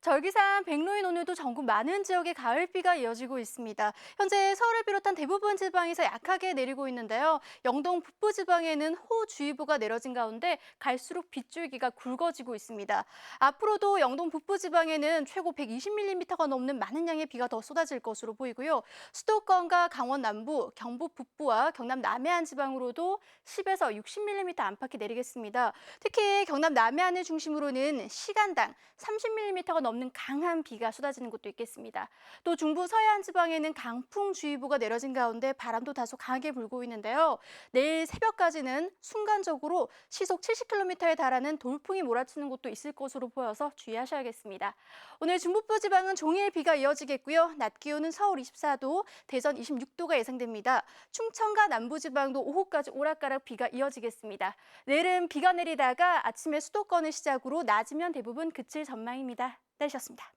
절기상 백로인 오늘도 전국 많은 지역에 가을비가 이어지고 있습니다. 현재 서울을 비롯한 대부분 지방에서 약하게 내리고 있는데요. 영동 북부 지방에는 호우주의보가 내려진 가운데 갈수록 빗줄기가 굵어지고 있습니다. 앞으로도 영동 북부 지방에는 최고 120mm가 넘는 많은 양의 비가 더 쏟아질 것으로 보이고요. 수도권과 강원 남부, 경북 북부와 경남 남해안 지방으로도 10에서 60mm 안팎이 내리겠습니다. 특히 경남 남해안을 중심으로는 시간당 30mm가 넘는 강한 비가 쏟아지는 곳도 있겠습니다. 또 중부 서해안 지방에는 강풍주의보가 내려진 가운데 바람도 다소 강하게 불고 있는데요. 내일 새벽까지는 순간적으로 시속 70km에 달하는 돌풍이 몰아치는 곳도 있을 것으로 보여서 주의하셔야겠습니다. 오늘 중북부 지방은 종일 비가 이어지겠고요. 낮 기온은 서울 24도, 대전 26도가 예상됩니다. 충청과 남부지방도 오후까지 오락가락 비가 이어지겠습니다. 내일은 비가 내리다가 아침에 수도권을 시작으로 낮이면 대부분 그칠 전망입니다. 날씨였습니다.